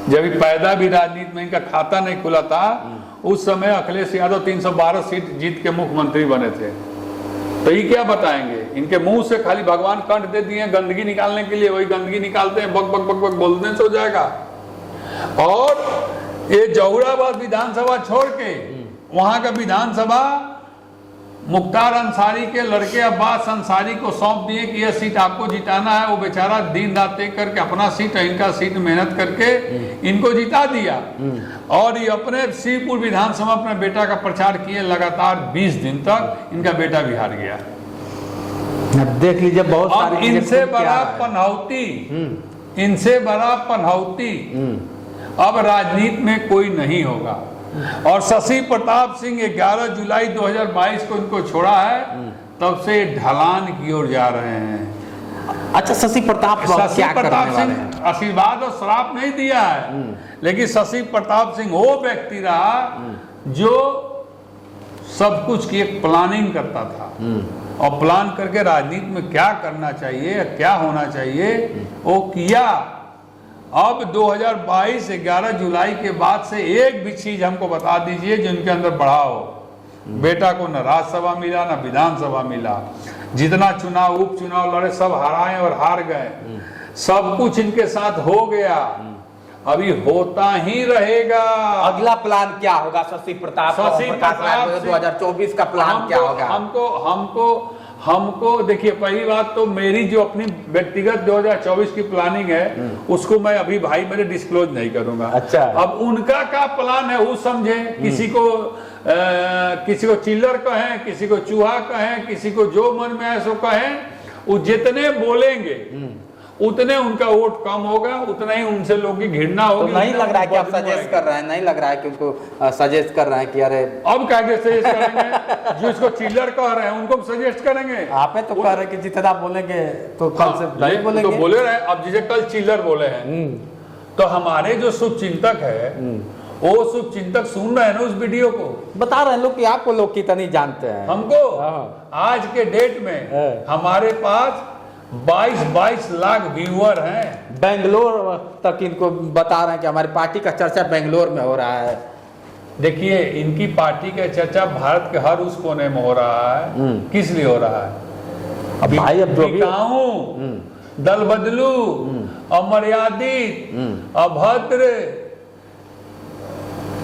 जब पैदा भी राजनीति में इनका खाता नहीं खुला था, उस समय अखिलेश यादव 312 सीट जीत के मुख्यमंत्री बने थे। तो ये क्या बताएंगे? इनके मुंह से खाली भगवान कंठ दे दिए गंदगी निकालने के लिए, वही गंदगी निकालते हैं, बक बक बक बक बोलने से हो जाएगा। और ये जहुराबाद विधानसभा छोड़ के वहां का विधानसभा मुख्तार अंसारी के लड़के अब्बास अंसारी को सौंप दिए कि यह सीट आपको जिताना है। वो बेचारा दिन रात एक करके अपना सीट है, इनका सीट मेहनत करके इनको जिता दिया। और ये अपने शिवपुर विधानसभा अपने बेटा का प्रचार किए लगातार 20 दिन तक, इनका बेटा भी हार गया। देख लीजिए बहुत सारी इनसे बड़ा पनौती, इनसे बड़ा पनौती अब राजनीति में कोई नहीं होगा। और शशि प्रताप सिंह 11 जुलाई 2022 को इनको छोड़ा है, तब से ढलान की ओर जा रहे हैं। अच्छा, शशि प्रताप सिंह आशीर्वाद और श्राप नहीं दिया है, लेकिन शशि प्रताप सिंह वो व्यक्ति रहा जो सब कुछ की एक प्लानिंग करता था, और प्लान करके राजनीति में क्या करना चाहिए, क्या होना चाहिए, वो किया। अब 2022 11 जुलाई के बाद से एक भी चीज हमको बता दीजिए जो इनके अंदर बढ़ा हो। बेटा को न राज्यसभा मिला, न विधानसभा मिला। जितना चुनाव उपचुनाव लड़े सब हराए और हार गए। सब कुछ इनके साथ हो गया, अभी होता ही रहेगा। अगला प्लान क्या होगा शशि प्रताप 2024 का प्लान क्या होगा? हमको देखिए, पहली बात तो मेरी जो अपनी व्यक्तिगत 2024 की प्लानिंग है उसको मैं अभी भाई मेरे डिस्क्लोज नहीं करूंगा। अच्छा। अब उनका क्या प्लान है वो समझे। किसी को चिल्लर कहें, किसी को चूहा कहें, किसी को जो मन में है सो कहें, वो जितने बोलेंगे उतने उनका वोट कम होगा, उतना ही उनसे लोगों की घृणा होगी। तो नहीं लग रहा है कि आप सजेस्ट कर रहे हैं, नहीं लग रहा है कि उनको सजेस्ट कर रहे हैं कि अरे अब क्या सजेस्ट करेंगे? जो इसको चिल्लर कह रहे हैं उनको सजेस्ट करेंगे। आप तो कह रहे हैं कि जितना बोलेंगे तो कल से नहीं बोलेंगे, तो बोले रहे। अब जिसे कल चिल्लर बोले हैं, तो हमारे जो शुभ चिंतक है वो शुभ चिंतक सुन रहे हैं ना उस वीडियो को, बता रहे हैं लोग कि आपको लोग कितनी जानते हैं। हमको आज के डेट में हमारे पास 22 लाख व्यूअर हैं। बेंगलोर तक इनको बता रहे हैं कि हमारी पार्टी का चर्चा बेंगलोर में हो रहा है। देखिए, इनकी पार्टी का चर्चा भारत के हर उस कोने में हो रहा है। किस लिए हो रहा है? अब भाई अब जो भी दल बदलू, अमर्यादित, अभद्र,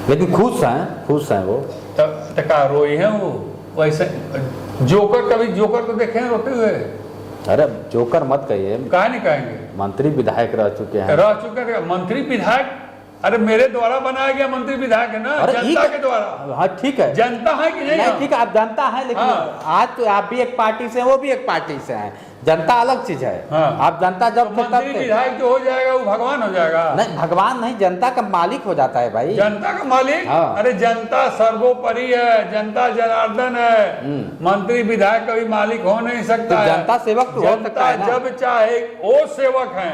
लेकिन खुश हैं वो। टका रोई है वो। वैसे जोकर, कभी जोकर को देखे हैं रोते हुए? अरे जोकर मत कहिए, काहे नहीं कहेंगे? मंत्री विधायक रह चुके हैं। मंत्री विधायक, अरे मेरे द्वारा बनाया गया मंत्री विधायक है ना, जनता के द्वारा। हाँ ठीक है, जनता है कि नहीं? ठीक है, आप जनता है, लेकिन आज तो आप भी एक पार्टी से, वो भी एक पार्टी से हैं। जनता अलग चीज है। आप जनता जब तो मंत्री विधायक जो हो जाएगा वो भगवान हो जाएगा? नहीं, भगवान नहीं, जनता का मालिक हो जाता है भाई। जनता का मालिक? अरे जनता सर्वोपरि है, जनता जनार्दन है। मंत्री विधायक कभी मालिक हो नहीं सकता। जनता सेवक तो हो सकता है ना। जब चाहे वो सेवक है,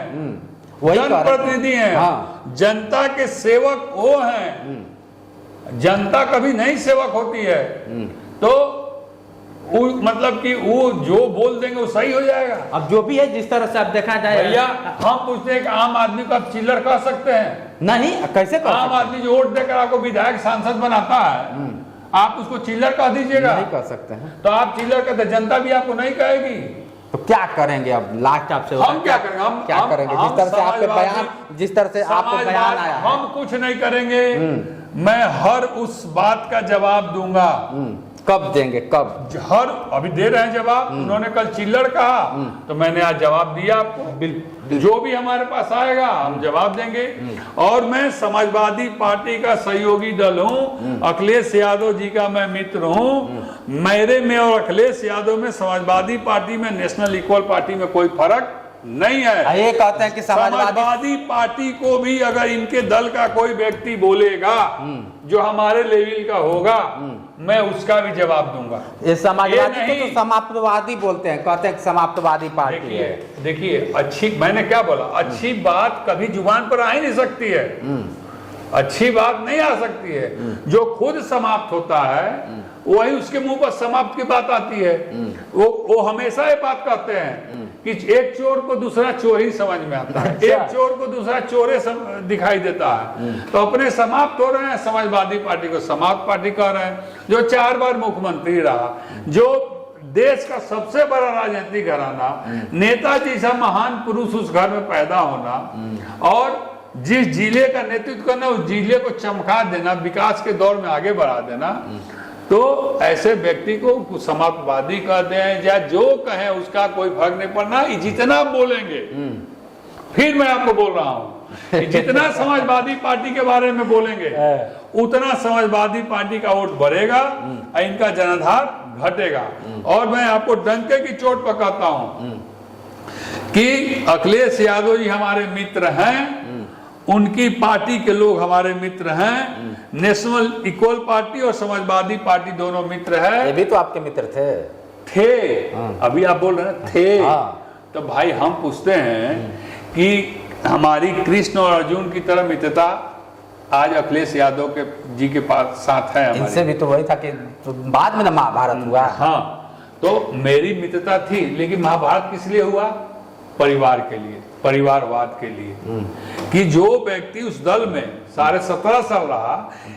जनप्रतिनिधि हैं, जनता के सेवक वो हैं। जनता कभी नहीं सेवक होती है। तो मतलब कि वो जो बोल देंगे वो सही हो जाएगा। अब जो भी है, जिस तरह से आप देखा जाए, भैया हम पूछते हैं कि आम आदमी को आप चिल्लर कह सकते हैं? नहीं, कैसे कह? आम आदमी जो वोट देकर आपको विधायक सांसद बनाता है, आप उसको चिल्लर कह दीजिएगा? नहीं कह सकते हैं। तो आप चिल्लर कहते, जनता भी आपको नहीं कहेगी। तो क्या करेंगे अब? लास्ट आपसे हम क्या करेंगे? हम क्या करेंगे? जिस तरह से आपके बयान, जिस तरह से आपको बयान आया, हम कुछ नहीं करेंगे। मैं हर उस बात का जवाब दूंगा। कब देंगे? कब? हर अभी दे रहे हैं जवाब। उन्होंने कल चिल्लर कहा, तो मैंने आज जवाब दिया आपको। जो भी हमारे पास आएगा हम जवाब देंगे। और मैं समाजवादी पार्टी का सहयोगी दल हूं, अखिलेश यादव जी का मैं मित्र हूं। मेरे में और अखिलेश यादव में, समाजवादी पार्टी में, नेशनल इक्वल पार्टी में कोई फर्क नहीं है। ये कहते हैं कि समाजवादी पार्टी को भी अगर इनके दल का कोई व्यक्ति बोलेगा जो हमारे लेवल का होगा, मैं उसका भी जवाब दूंगा। ये समाजवादी तो समाप्तवादी बोलते हैं, कहते हैं समाप्तवादी पार्टी है। देखिए, अच्छी, मैंने क्या बोला, अच्छी बात कभी जुबान पर आ ही नहीं सकती है। अच्छी बात नहीं आ सकती है। जो खुद समाप्त होता है वही उसके मुंह पर समाप्त की बात आती है। वो हमेशा ये बात कहते हैं कि एक चोर को दूसरा चोर ही समझ में आता है, अच्छा। एक चोर को दूसरा चोरे दिखाई देता है। तो अपने समाप्त हो रहे हैं, समाजवादी पार्टी को समाप्त पार्टी कह रहे हैं, जो 4 बार मुख्यमंत्री रहा, जो देश का सबसे बड़ा राजनीतिक घराना, नेताजी सा महान पुरुष उस घर में पैदा होना और जिस जिले का नेतृत्व करना, उस जिले को चमका देना, विकास के दौर में आगे बढ़ा देना, तो ऐसे व्यक्ति को समाजवादी कहते हैं या जो कहें उसका कोई फर्क नहीं पड़ना। जितना बोलेंगे, फिर मैं आपको बोल रहा हूं, जितना समाजवादी पार्टी के बारे में बोलेंगे उतना समाजवादी पार्टी का वोट बढ़ेगा और इनका जनाधार घटेगा। और मैं आपको डंके की चोट पर कहता हूं कि अखिलेश यादव जी हमारे मित्र हैं, उनकी पार्टी के लोग हमारे मित्र हैं, नेशनल इक्वल पार्टी और समाजवादी पार्टी दोनों मित्र है। ये भी तो आपके मित्र थे। अभी आप बोल रहे हैं थे। तो भाई हम पूछते हैं कि हमारी कृष्ण और अर्जुन की तरह मित्रता आज अखिलेश यादव के जी के पास साथ है। इनसे भी तो वही था कि तो बाद में ना महाभारत हुआ। हाँ, तो मेरी मित्रता थी, लेकिन महाभारत किस लिए हुआ? परिवार के लिए, परिवारवाद के लिए, कि जो व्यक्ति उस दल में 17.5 साल रहा,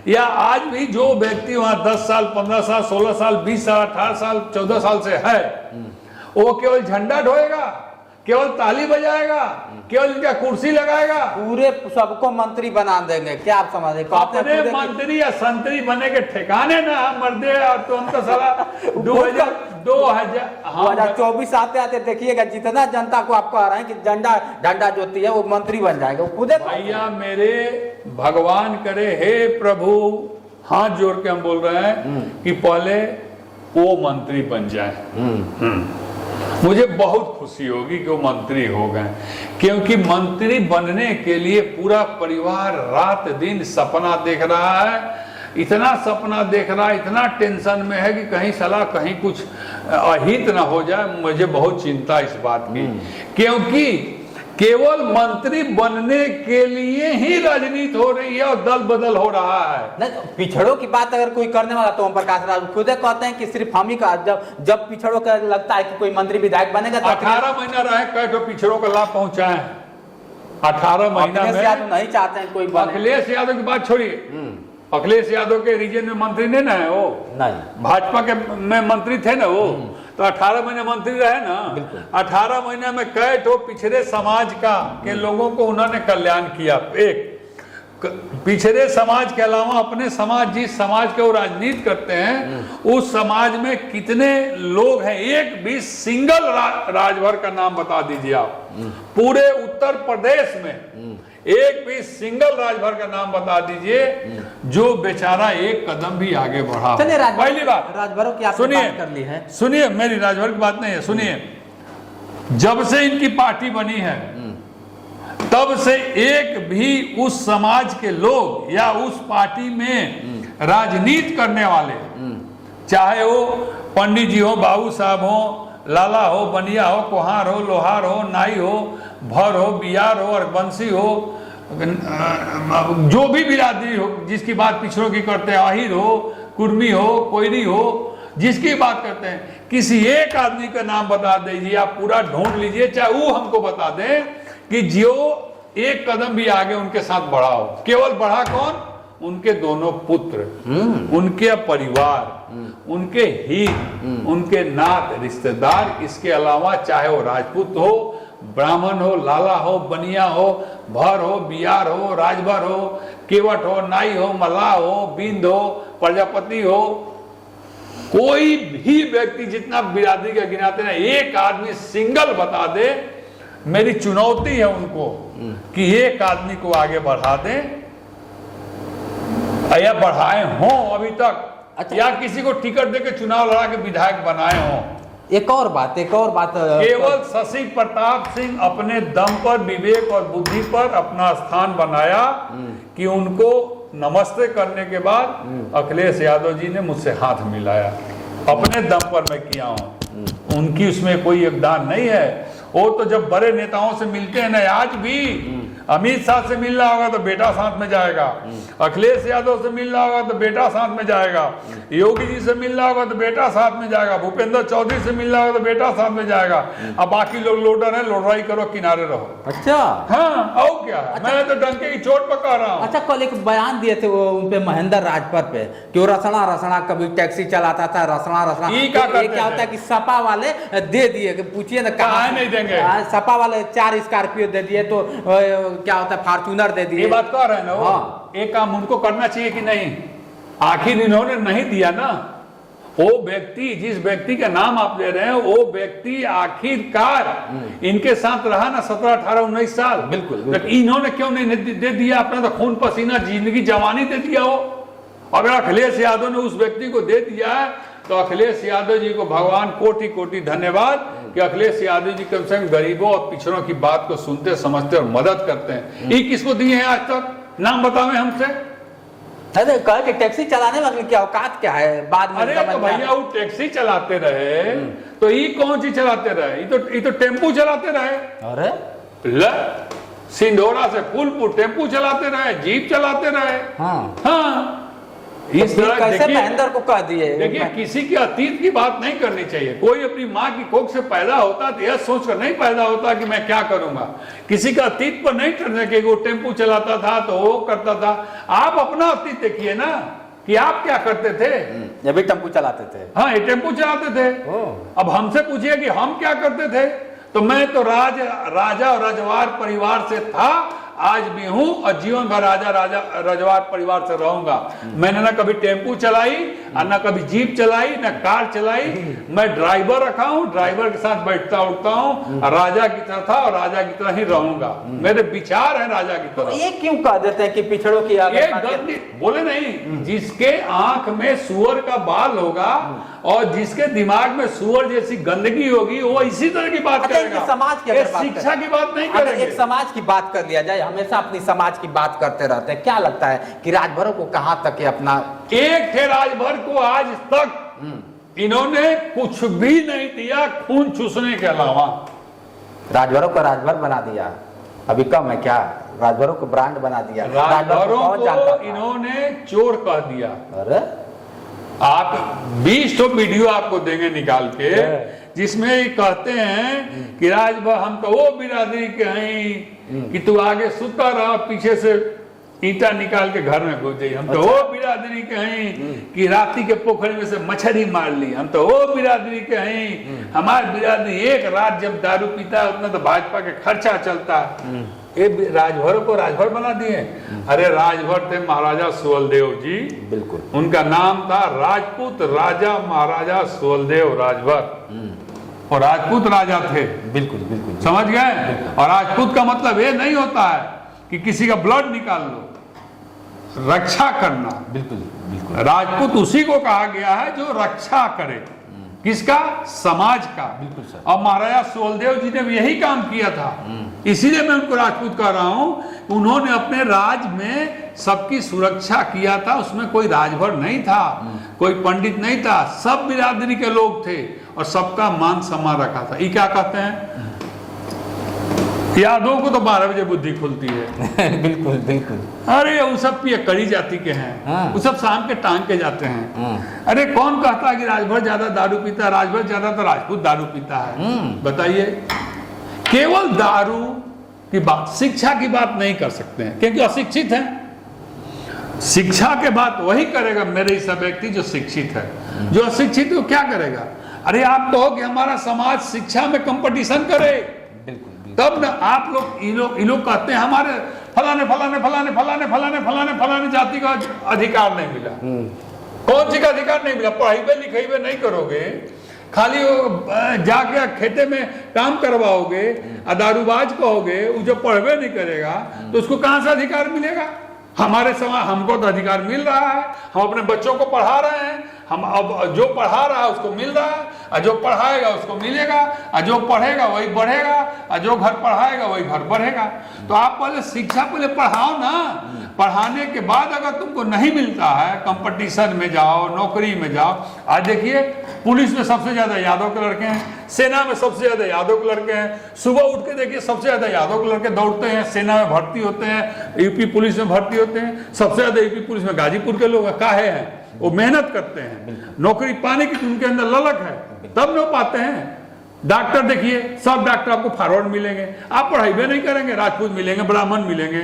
या आज भी जो व्यक्ति वहां 10 साल, 15 साल, 16 साल, 20 साल, 18 साल, 14 साल से है, वो केवल झंडा ढोएगा, केवल ताली बजाएगा, केवल इनका कुर्सी लगाएगा, पूरे सबको मंत्री बना देंगे। क्या आप समझ रहे? अपने मंत्री या संतरी बने के ठिकाने ना मर्दे। तो हम तो साला 2024 आते आते देखिएगा, जितना जनता को आप कह रहे हैं कि झंडा ज्योति है वो मंत्री बन जाएगा, वो खुद भैया मेरे भगवान करे, हे प्रभु, हाथ जोड़ के हम बोल रहे हैं कि पहले वो मंत्री बन जाए। मुझे बहुत खुशी होगी कि वो मंत्री हो गए, क्योंकि मंत्री बनने के लिए पूरा परिवार रात दिन सपना देख रहा है, इतना सपना देख रहा है, इतना टेंशन में है कि कहीं सलाह कहीं कुछ अहित ना हो जाए। मुझे बहुत चिंता इस बात की, क्योंकि केवल मंत्री बनने के लिए ही राजनीति हो रही है और दल बदल हो रहा है। नहीं, पिछड़ों की बात अगर कोई करने वाला तो ओम प्रकाश राज खुद कहते हैं कि सिर्फ हम ही का, जब पिछड़ों का लगता है कि कोई मंत्री विधायक बनेगा तो 18 महीना रहे, कई तो पिछड़ों का लाभ पहुंचाए। 18 महीना में नहीं चाहते हैं कोई बने। अखिलेश यादव की बात छोड़िए, अखिलेश यादव के रीजन में मंत्री नहीं ना है, वो नहीं भाजपा के में मंत्री थे ना वो, तो 18 महीने मंत्री रहे ना। 18 महीने में कई तो पिछड़े समाज का के लोगों को उन्होंने कल्याण किया। एक पिछड़े समाज के अलावा अपने समाज, जिस समाज के वो राजनीति करते हैं, उस समाज में कितने लोग हैं? एक भी सिंगल राजभर का नाम बता दीजिए आप, पूरे उत्तर प्रदेश में एक भी सिंगल राजभर का नाम बता दीजिए जो बेचारा एक कदम भी आगे बढ़ा। पहली बात राजभरों की आपने बात कर ली है, सुनिए, मेरी राजभर की बात नहीं है, सुनिए। जब से इनकी पार्टी बनी है तब से एक भी उस समाज के लोग या उस पार्टी में राजनीति करने वाले, चाहे वो पंडित जी हो, बाबू साहब हो, लाला हो, बनिया हो, कुहार हो, लोहार हो, नाई हो, भर हो, बियार हो और बंसी हो, जो भी बिरादरी हो जिसकी बात पिछड़ों की करते हैं, आहिर हो, कुर्मी हो, कोयरी हो, जिसकी बात करते हैं, किसी एक आदमी का नाम बता दीजिए, आप पूरा ढूंढ लीजिए, चाहे वो हमको बता दें कि जो एक कदम भी आगे उनके साथ बढ़ा हो। केवल बढ़ा कौन? उनके दोनों पुत्र, उनके परिवार, उनके हित, उनके नात रिश्तेदार। इसके अलावा चाहे वो राजपूत हो, ब्राह्मण हो, लाला हो, बनिया हो, भर हो, बियार हो, राजभर हो, केवट हो, नाई हो, मल्लाह हो, बिंद हो, प्रजापति हो, कोई भी व्यक्ति जितना बिरादरी का गिनाते ना, एक आदमी सिंगल बता दे। मेरी चुनौती है उनको कि एक आदमी को आगे बढ़ा दें या बढ़ाए हों अभी तक। अच्छा। या किसी को टिकट देके चुनाव लड़ा के विधायक बनाए हों। एक और बात केवल शशि प्रताप सिंह अपने दम पर, विवेक और बुद्धि पर अपना स्थान बनाया कि उनको नमस्ते करने के बाद अखिलेश यादव जी ने मुझसे हाथ मिलाया। अपने दम पर मैं किया हूं, उनकी उसमें कोई योगदान नहीं है। वो तो जब बड़े नेताओं से मिलते हैं ना, आज भी अमित शाह से मिल रहा होगा तो बेटा साथ में जाएगा, अखिलेश यादव से मिल रहा होगा तो बेटा साथ में जाएगा, योगी जी से मिल रहा होगा तो बेटा साथ में जाएगा, भूपेंद्र चौधरी से मिल रहा होगा तो बेटा साथ में जाएगा। अब बाकी लोग लोडर है, लोडराई करो, किनारे रहो। अच्छा हाँ, और क्या है? मैं तो डंके की चोट पर कह रहा हूँ। अच्छा, कल एक बयान दिए थे वो उन पे महेंद्र राजभर पे कि वो रसना कभी टैक्सी चलाता था, रसना ये क्या करते क्या होता है कि सपा वाले दे दिए, पूछिए ना कहाँ नहीं देंगे। सपा वाले 4 स्कॉर्पियो दे दिए, तो क्या होता है फॉर्च्यूनर दे दिए। ये बात कह रहे हैं ना वो। हाँ। एक काम उनको करना चाहिए कि नहीं? आखिर इन्होंने नहीं दिया ना। वो व्यक्ति, जिस व्यक्ति का नाम आप ले रहे हैं, वो व्यक्ति आखिरकार इनके साथ रहा ना 17, 18, 19 साल। बिल्कुल। लेकिन इन्होंने क्यों नहीं दे दिया? अपना तो खून पसीना, जिंदगी जवानी दे दिया हो। अगर अखिलेश यादव ने उस व्यक्ति को दे दिया है तो अखिलेश यादव जी को भगवान कोटि कोटि धन्यवाद कि अखिलेश यादव जी कम से कम गरीबों और पिछड़ों की बात को सुनते समझते और मदद करते हैं। ये किसको दिए हैं आज तक? नाम बताओ हमसे। अरे कह के टैक्सी चलाने वाले की औकात क्या है बाद में? अरे तो भैया वो टैक्सी चलाते रहे तो ये कौन सी चलाते रहे? ये तो टेम्पू चलाते रहे। अरे सिंधोरा से फूलपुर टेम्पू चलाते रहे, जीप चलाते रहे। हाँ, इस तरह कैसे महेंद्र को कह दिए? देखिए, किसी के अतीत की बात नहीं करनी चाहिए। कोई अपनी माँ की कोख से पैदा होता तो यह सोचकर नहीं पैदा होता कि मैं क्या करूंगा। किसी का अतीत पर नहीं करने के, वो टेम्पू चलाता था तो वो करता था। आप अपना अतीत देखिए ना कि आप क्या करते थे। ये भी टेम्पू चलाते थे। हाँ, ये टेम्पू चलाते थे। अब हमसे पूछिए कि हम क्या करते थे। तो मैं तो राजा और रजवार परिवार से था, आज भी हूं और जीवन भर रजवार परिवार से रहूंगा। मैंने ना कभी टेम्पू चलाई और ना कभी जीप चलाई, ना कार चलाई। मैं ड्राइवर रखा हूं, ड्राइवर के साथ बैठता उठता हूं, राजा की तरह था और राजा की तरह ही रहूंगा। मेरे विचार है राजा की तरह। ये क्यों कह देते हैं कि पिछड़ों की गलती बोले नहीं। जिसके आंख में सुअर का बाल होगा और जिसके दिमाग में सुअर जैसी गंदगी होगी, वो इसी तरह की बात करेगा। समाज की शिक्षा की बात नहीं करेंगे। एक समाज की बात कर लिया जाए, हमेशा अपनी समाज की बात करते रहते हैं। क्या लगता है कि राजभरों को कहां तक अपना एक थे राजभर को आज तक इन्होंने कुछ भी नहीं दिया खून चूसने के अलावा। राजभरों को राजभर बना दिया, अभी कम है क्या? राजभरों को ब्रांड बना दिया। राजभरों को इन्होंने चोर कह दिया। अरे आप 20 वीडियो आपको देंगे निकाल के, जिसमें कहते हैं कि राजभर हम तो वो बिरादरी के हैं कि तू आगे सुता रहा, पीछे से ईटा निकाल के घर में घुस जाइए। हम तो वो बिरादरी के हैं कि राती के पोखर में से मछली मार ली। हम तो वो बिरादरी के हैं, हमारी बिरादरी एक रात जब दारू पीता है उतना तो भाजपा के खर्चा चलता है। ये राजभर को राजभर बना दिए। अरे राजभर थे महाराजा सुवलदेव जी। बिल्कुल, उनका नाम था राजपूत राजा महाराजा सुवलदेव राजभर, और राजपूत राजा थे। बिल्कुल बिल्कुल, समझ गए। और राजपूत का मतलब ये नहीं होता है कि किसी का ब्लड निकाल लो, रक्षा करना। बिल्कुल बिल्कुल, राजपूत उसी को कहा गया है जो रक्षा करे। किसका? समाज का। बिल्कुल सर। और महाराजा सुवलदेव जी ने भी यही काम किया था, इसीलिए मैं उनको राजपूत कह रहा हूं। उन्होंने अपने राज में सबकी सुरक्षा किया था, उसमें कोई राजभर नहीं था, कोई पंडित नहीं था, सब बिरादरी के लोग थे और सबका मान सम्मान रखा था। ये क्या कहते हैं? यादव को तो 12 बजे बुद्धि खुलती है। बिल्कुल बिल्कुल। अरे वो सब पियक्कड़ी जाति के हैं, वो सब शाम के टांग के जाते हैं। अरे कौन कहता है कि राजभर ज्यादा दारू पीता है? राजभर ज्यादा तो राजपूत दारू पीता है। बताइए, केवल दारू की बात, शिक्षा की बात नहीं कर सकते हैं क्योंकि अशिक्षित हैं। शिक्षा के बात वही करेगा मेरे ऐसा व्यक्ति जो शिक्षित है। जो अशिक्षित है क्या करेगा? अरे आप कहो कि हमारा समाज शिक्षा में कंपटीशन करे, तब ना आप लोग ये लोग कहते हैं हमारे फलाने फलाने फलाने फलाने फलाने फलाने फलाने जाति का अधिकार नहीं मिला। कौन सी का अधिकार नहीं मिला? पढ़ाई लिखाई नहीं करोगे, खाली जाके खेते में काम करवाओगे, दारूबाज कहोगे, वो जो पढ़वे नहीं करेगा तो उसको कहां से अधिकार मिलेगा? हमारे समाज, हमको तो अधिकार मिल रहा है, हम अपने बच्चों को पढ़ा रहे हैं, हम अब जो पढ़ा रहा है उसको मिल रहा है, और जो पढ़ाएगा उसको मिलेगा, और जो पढ़ेगा वही बढ़ेगा, और जो घर पढ़ाएगा वही घर बढ़ेगा। तो आप पहले शिक्षा पहले पढ़ाओ ना, पढ़ाने के बाद अगर तुमको नहीं मिलता है, कंपटीशन में जाओ, नौकरी में जाओ। आज देखिए पुलिस में सबसे ज्यादा यादव के लड़के हैं, सेना में सबसे ज्यादा यादव के लड़के हैं। सुबह उठ के देखिए सबसे ज्यादा यादव के लड़के दौड़ते हैं, सेना में भर्ती होते हैं, यूपी पुलिस में भर्ती होते हैं। सबसे ज्यादा यूपी पुलिस में गाजीपुर के लोग काहे हैं, वो मेहनत करते हैं, नौकरी पाने की उनके अंदर ललक है, तब न पाते हैं। डॉक्टर देखिए, सब डॉक्टर आपको फॉरवर्ड मिलेंगे, आप पढ़ाई नहीं करेंगे, राजपूत मिलेंगे, ब्राह्मण मिलेंगे,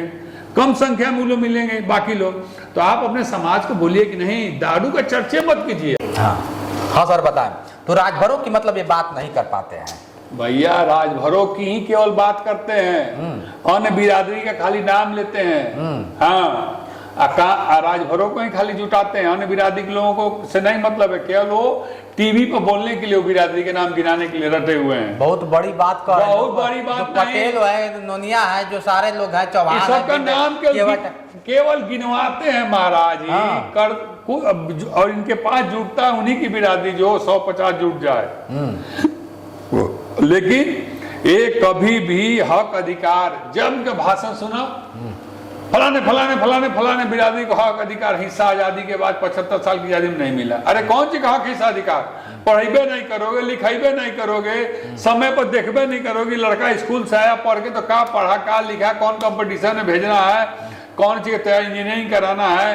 कम संख्या में लोग मिलेंगे, बाकी लोग। तो आप अपने समाज को बोलिए कि नहीं, दारू का चर्चे मत कीजिए। हाँ सर बताएं, तो राजभरों की मतलब ये बात नहीं कर पाते हैं भैया, राजभरों की ही केवल बात करते हैं, अन्य बिरादरी का खाली नाम लेते हैं। हाँ, राजभरों को ही खाली जुटाते हैं, अन्य बिरादरी के लोगों को से नहीं मतलब है। केवल वो टीवी पर बोलने के लिए, बिरादरी के नाम गिनाने के लिए रटे हुए हैं। बहुत बड़ी बात कर रहे हैं, बहुत बड़ी बात। पटेल है, नोनिया है, जो सारे लोग हैं, चौहान है, सबका नाम केवल गिनवाते हैं महाराज जी। और इनके पास जुटता है उन्हीं की बिरादरी जो 150 जुट जाए। लेकिन ये कभी भी हक अधिकार, जब भाषण सुना फलाने फलाने फलाने फलाने बिरादरी को हक अधिकार, हिस्सा आजादी के बाद 75 साल की आजादी में नहीं मिला। अरे कौन सी हक हिस्सा अधिकार? पढ़ेबे नहीं करोगे, लिखेबे नहीं करोगे, समय पर देखबे नहीं करोगे। लड़का स्कूल से आया पढ़ के तो क्या पढ़ा, क्या लिखा, कौन कंपटीशन में भेजना है, कौन सी तैयारी इंजीनियरिंग कराना है,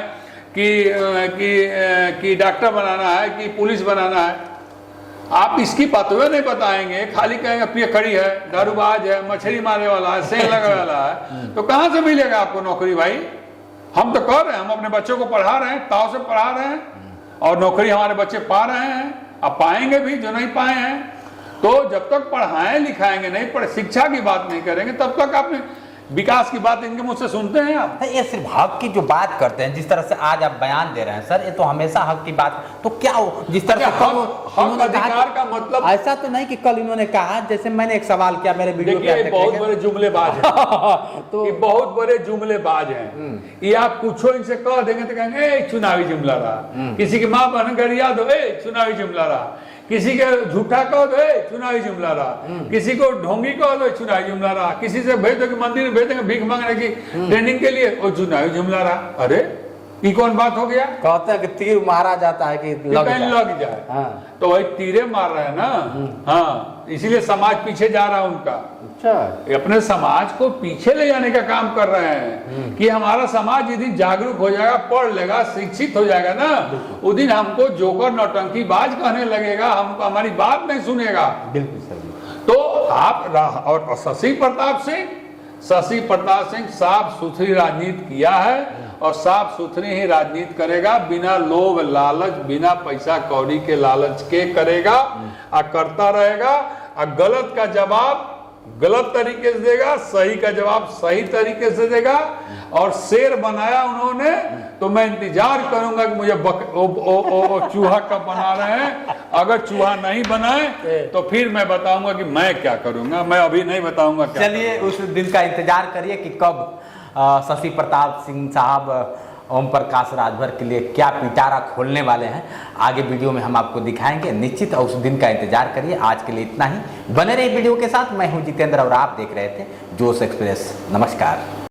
कि डॉक्टर बनाना है, कि पुलिस बनाना है। आप इसकी बातें नहीं बताएंगे, खाली कहेंगे पियकड़ी है, दारूबाज है, मछली मारने वाला है, सेल लगाने वाला है। तो कहां से मिलेगा आपको नौकरी भाई? हम तो कर रहे हैं, हम अपने बच्चों को पढ़ा रहे हैं, ताव से पढ़ा रहे हैं, और नौकरी हमारे बच्चे पा रहे हैं, अब पाएंगे भी जो नहीं पाए हैं। तो जब तक पढ़ाएं लिखाएंगे नहीं, पढ़ शिक्षा की बात नहीं करेंगे, तब तक आपने विकास की बात इनके मुझ से सुनते हैं आप? ये सिर्फ हक की जो बात करते हैं, जिस तरह से आज आप बयान दे रहे हैं सर, ये तो हमेशा हक की बात। तो क्या हो, जिस तरह से हक अधिकार का मतलब ऐसा तो नहीं कि कल इन्होंने कहा, जैसे मैंने एक सवाल किया मेरे वीडियो पे, बहुत बड़े जुमलेबाज हैं। तो ये बहुत बड़े जुमलेबाज हैं। ये आप पूछो इनसे कह देंगे तो कहेंगे चुनावी जुमला रहा, किसी की माँ बहन गरिया दो, चुनावी जुमला रहा, किसी के झूठा कह दो चुनावी जुमला रहा, किसी को ढोंगी कह दो चुनावी जुमला रहा, किसी से भेज दो कि मंदिर में भेज देंगे भीख मांगने की ट्रेनिंग के लिए, वो चुनावी जुमला रहा। अरे ये कौन बात हो गया? कहते हैं कि तीर मारा जाता है कि लग जाए। हाँ। तो वही तीरे मार रहे हैं ना। हाँ, इसीलिए समाज पीछे जा रहा है उनका। अच्छा, अपने समाज को पीछे ले जाने का काम कर रहे हैं कि हमारा समाज यदि जागरूक हो जाएगा, पढ़ लेगा, शिक्षित हो जाएगा ना, उस दिन हमको जोकर नौटंकी बाज कहने लगेगा, हमको हमारी बात नहीं सुनेगा। बिल्कुल सही। तो आप और शशि प्रताप सिंह साफ सुथरी राजनीति किया है, और साफ सुथरी ही राजनीति करेगा, बिना लोभ लालच, बिना पैसा कौड़ी के लालच के करेगा, और करता रहेगा। और गलत का जवाब गलत तरीके से देगा, सही का जवाब सही तरीके से देगा। और शेर बनाया उन्होंने, तो मैं इंतजार करूंगा कि मुझे चूहा कब बना रहे हैं। अगर चूहा नहीं बनाए तो फिर मैं बताऊंगा कि मैं क्या करूंगा, मैं अभी नहीं बताऊंगा। चलिए उस दिन का इंतजार करिए कि कब शशि प्रताप सिंह साहब ओम प्रकाश राजभर के लिए क्या पिटारा खोलने वाले हैं। आगे वीडियो में हम आपको दिखाएंगे, निश्चित उस दिन का इंतजार करिए। आज के लिए इतना ही, बने रहिए वीडियो के साथ। मैं हूं जितेंद्र और आप देख रहे थे जोश एक्सप्रेस। नमस्कार।